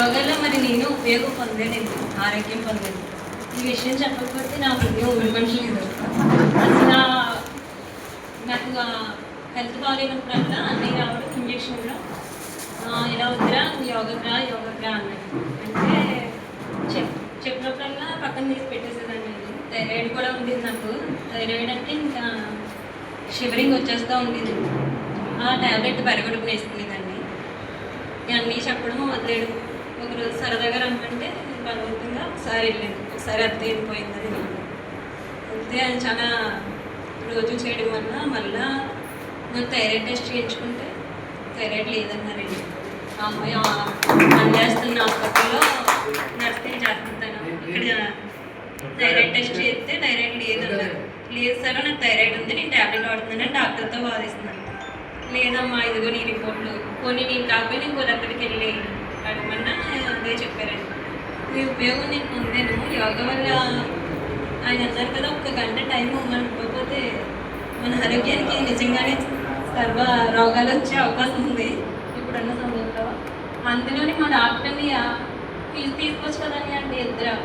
యోగాలో మరి నేను ఉపయోగం పొందానండి, ఆరోగ్యం పొందాను. ఈ విషయం చెప్పకపోతే నా హృదయం ఊరుకుంటలేదు. అసలు నాకు హెల్త్ బాగాలేనప్పుడల్లా అన్నీ రావడం ఇంజక్షన్లో ఇలా వద్దురా యోగరా అన్నాడు. అంటే చెప్పినప్పుడల్లా పక్కన తీసి పెట్టేసేదాన్ని. థైరాయిడ్ కూడా ఉండేది నాకు. థైరాయిడ్ అంటే ఇంకా షివరింగ్ వచ్చేస్తూ ఉండేది. ఆ ట్యాబ్లెట్ పరగడుపున వేసుకునేదాన్ని. అన్నీ చెప్పడం వదిలేడు. ఒకరోజు సరదాగా రమ్మంటే బలవంతంగా ఒకసారి వెళ్ళాను. ఒకసారి అద్దె వెళ్ళిపోయింది. వెళ్తే అది చాలా రోజు చేయడం వల్ల మళ్ళీ నాకు థైరాయిడ్ టెస్ట్ చేయించుకుంటే థైరాయిడ్ లేదన్నారండి. ఆ అమ్మాయి పనిచేస్తున్న హాస్పిటల్లో నడిస్తే చేస్తాను. ఇక్కడ థైరాయిడ్ టెస్ట్ చేస్తే థైరాయిడ్ లేదన్నారు. లేదు సార్ నాకు థైరాయిడ్ ఉంది, నేను ట్యాబ్లెట్ వాడుతున్నానని డాక్టర్తో వాదిస్తున్నాను. లేదమ్మా ఇదిగో నీ రిపోర్ట్లు కొన్ని నేను కాకపోయినా ఇంకోటి అక్కడికి వెళ్ళి అడగమన్నా అదే చెప్పారండి. ఈ ఉపయోగం నేను పొందాను యోగా వల్ల. ఆయన అన్నారు కదా, ఒక్క గంట టైం మనం ఇవ్వకపోతే మన ఆరోగ్యానికి నిజంగానే సర్వ రోగాలు వచ్చే అవకాశం ఉంది ఇప్పుడున్న సమయంలో. అందులోని మా డాక్టర్ని ఫీజు తీసుకోవచ్చు కదండి అంటే ఇద్దరు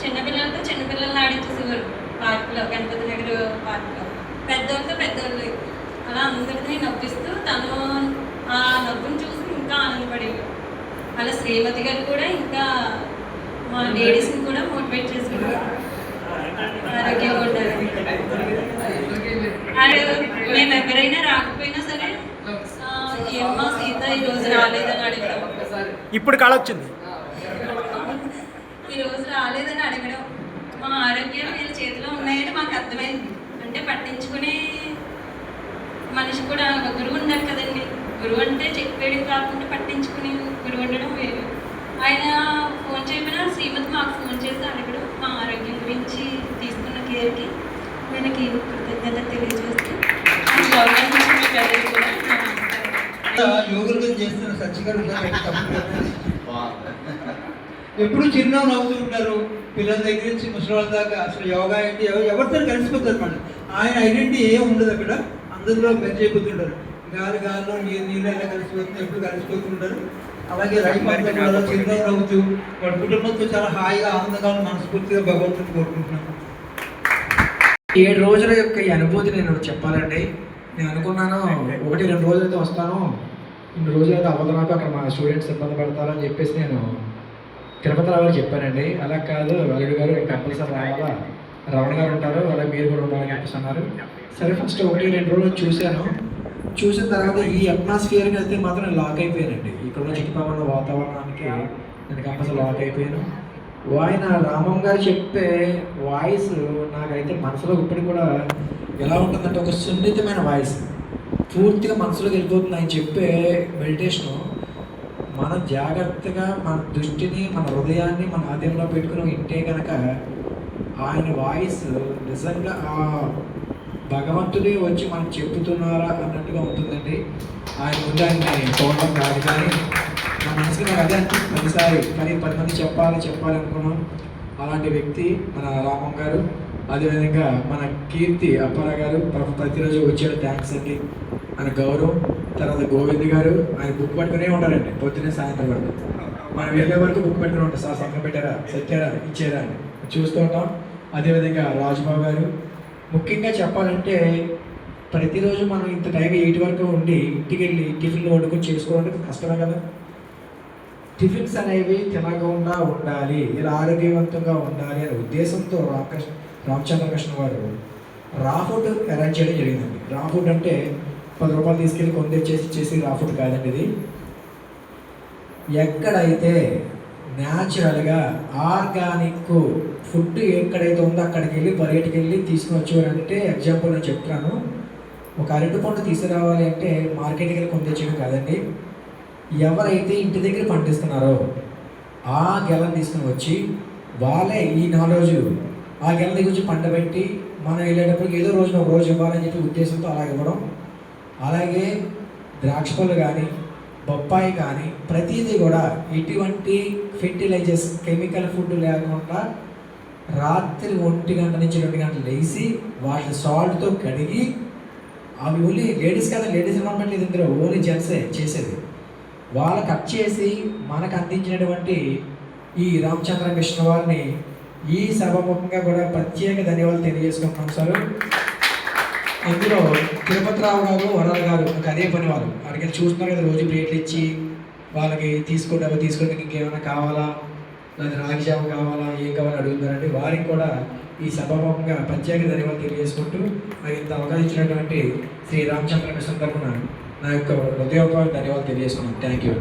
చిన్నపిల్లలతో చిన్నపిల్లల్ని ఆడించేసేవారు పార్కులో, గణపతి నగర్ పార్కులో. పెద్దవాళ్ళతో పెద్దవాళ్ళు అలా అందరినీ నవ్విస్తూ తను ఆ నవ్వును చూసి ఇంకా ఆనందపడేవారు. అలా శ్రీమతి గారు కూడా ఇంకా మా లేడీస్ని కూడా మోటివేట్ చేసేవారు ఆరోగ్యంగా ఉండాలి. మేము ఎవరైనా రాకపోయినా సరే ఏమ్మా సీత ఈరోజు రాలేదని అడగడం, ఇప్పుడు కాଳ వచ్చింది ఈరోజు రాలేదని అడగడం, మా ఆరోగ్యం వీళ్ళ చేతిలో ఉన్నాయని మాకు అర్థమైంది. అంటే పట్టించుకునే మనిషి కూడా గురువు ఉన్నారు కదండి. గురువు అంటే చెప్పేయడం కాకుండా పట్టించుకుని గురువు ఉండడం వేరు. ఆయన ఫోన్ చేయమని శ్రీమతి మాకు ఫోన్ చేసి అడగడం, మా ఆరోగ్యం గురించి తీసుకున్న కేర్కి వీళ్ళకి కృతజ్ఞత తెలియజేస్తూ యోగులు చేస్తున్న సత్యగారు ఎప్పుడు చిరునవ్వు నవ్వుతూ ఉంటారు. పిల్లల దగ్గర నుంచి ముసలివాళ్ళ దాకా అసలు యోగా ఏంటి ఎవరితో కలిసిపోతారు అన్నమాట. ఆయన ఐడెంటిటీ ఏం ఉండదు అక్కడ, అందరిలో మెరిచి అయిపోతుంటారు. గాలిలో నీళ్ళు ఎలా కలిసిపోతుంది, ఎప్పుడు కలిసిపోతుంటారు. అలాగే రైతు చిరునవ్వు నవ్వుతూ వాడి కుటుంబంతో చాలా హాయిగా ఆనందంగా మనస్ఫూర్తిగా భగవంతుని కోరుకుంటున్నాను. 7 రోజుల యొక్క ఈ అనుభూతి నేను చెప్పాలండి. నేను అనుకున్నాను 1-2 రోజులైతే వస్తాను, 2 రోజులైతే అవ్వదు నాకు, అక్కడ మా స్టూడెంట్స్ ఇబ్బంది పడతారని చెప్పేసి నేను తిరుపతి రావాలి చెప్పానండి. అలా కాదు అల్లుడు గారు కంపల్సరీ రావాలా, రమణ గారు ఉంటారు, అలాగే మీరు కూడా ఉండాలని చెప్పేసి అన్నారు. సరే ఫస్ట్ 1-2 రోజులు చూశాను. చూసిన తర్వాత ఈ అట్మాస్ఫియర్కి అయితే మాత్రం నేను లాక్ అయిపోయానండి. ఇక్కడ ఉన్న చుట్టుపక్కల వాతావరణానికి నేను కంపల్సరీ లాక్ అయిపోయాను. ఆయన రామం గారు చెప్పే వాయిస్ నాకైతే మనసులో ఇప్పటికి కూడా ఎలా ఉంటుందంటే ఒక సున్నితమైన వాయిస్, పూర్తిగా మనసులోకి వెళ్ళిపోతుంది. ఆయన చెప్పే మెడిటేషను మనం జాగ్రత్తగా మన దృష్టిని మన హృదయాన్ని మన ఆద్యంలో పెట్టుకుని వింటే కనుక ఆయన వాయిస్ నిజంగా ఆ భగవంతుడే వచ్చి మనకు చెప్తున్నారా అన్నట్టుగా ఉంటుందండి. ఆయన ముందు ఆయన చూడడం కాదు, కానీ నా మనసుకి నాకు అదే అనిపిస్తుంది. ప్రతిసారి కానీ 10 మంది చెప్పాలి అనుకున్నాం. అలాంటి వ్యక్తి మన రామం గారు. అదేవిధంగా మన కీర్తి అప్పారా గారు ప్రతిరోజు వచ్చాడు, థ్యాంక్స్ అండి. ఆయన గౌరవం. తర్వాత గోవింద్ గారు ఆయన బుక్ పట్టుకునే ఉంటారండి పొద్దున్నే సాయంత్రం వరకు. మనం వెళ్ళే వరకు బుక్ పెట్టుకుని ఉంటాం, సార్ సంఘం పెట్టారా, సెట్టారా, ఇచ్చారా అని చూస్తూ ఉంటాం. అదేవిధంగా రాజుబాబు గారు. ముఖ్యంగా చెప్పాలంటే ప్రతిరోజు మనం ఇంత టైం 8 వరకు ఉండి ఇంటికి వెళ్ళి టిఫిన్లు వండుకొని చేసుకోవడానికి కష్టమే కదా. టిఫిన్స్ అనేవి తినకుండా ఉండాలి, ఇలా ఆరోగ్యవంతంగా ఉండాలి అనే ఉద్దేశంతో రామచంద్రకృష్ణ వారు రా ఫుడ్ అరేంజ్ చేయడం జరిగిందండి. రా ఫుడ్ అంటే 10 రూపాయలు తీసుకెళ్ళి కొని తెచ్చేసి రా ఫుడ్ కాదండి. ఇది ఎక్కడైతే న్యాచురల్గా ఆర్గానిక్ ఫుడ్ ఎక్కడైతే ఉందో అక్కడికి వెళ్ళి బయటికి వెళ్ళి తీసుకుని వచ్చేవారంటే ఎగ్జాంపుల్ నేను చెప్తాను. ఒక అరటిపండు తీసుకురావాలి అంటే మార్కెట్కి వెళ్ళి కొని తెచ్చేయడం కాదండి. ఎవరైతే ఇంటి దగ్గర పండిస్తున్నారో ఆ గెలను తీసుకుని వచ్చి వాళ్ళే ఈ 4 రోజులు ఆ గెల దగ్గర వచ్చి పండబెట్టి మనం వెళ్ళేటప్పటికి ఏదో రోజున ఒక రోజు ఇవ్వాలని చెప్పి ఉద్దేశంతో అలా ఇవ్వడం. అలాగే ద్రాక్ష పళ్ళు కానీ బొప్పాయి కానీ ప్రతిదీ కూడా ఎటువంటి ఫెర్టిలైజర్స్ కెమికల్ ఫుడ్ లేకుండా రాత్రి 1 గంట నుంచి 2 గంటలు లేచి వాటిని సాల్ట్తో కడిగి, అవి ఓన్లీ లేడీస్ కదా, లేడీస్ ఇన్వాల్వ్మెంట్ లేదు ఇందులో, ఓన్లీ జెంట్సే చేసేది. వాళ్ళు కట్ చేసి మనకు అందించినటువంటి ఈ రామచంద్ర మిషన్ వారిని ఈ సభాముఖంగా కూడా ప్రత్యేక ధన్యవాదాలు తెలియజేసుకుంటున్నాం సార్. ఇందులో తిరుపతిరావు గారు, వరాలు గారు నాకు అదే పని వాళ్ళు అక్కడికి చూస్తున్నారు కదా, రోజు ప్లేట్లు ఇచ్చి వాళ్ళకి తీసుకోవడానికి ఇంకేమైనా కావాలా, లేదా రాగి జామ కావాలా, ఏం కావాలో అడుగుతారంటే వారికి కూడా ఈ సభాముఖంగా ప్రత్యేక ధన్యవాదాలు తెలియజేసుకుంటూ నాకు ఇంత అవకాశం ఇచ్చినటువంటి శ్రీ రామచంద్ర మిషన్ తరఫున నా యొక్క హృదయపూర్వక ధన్యవాదాలు తెలియజేసుకున్నాను. Thank you.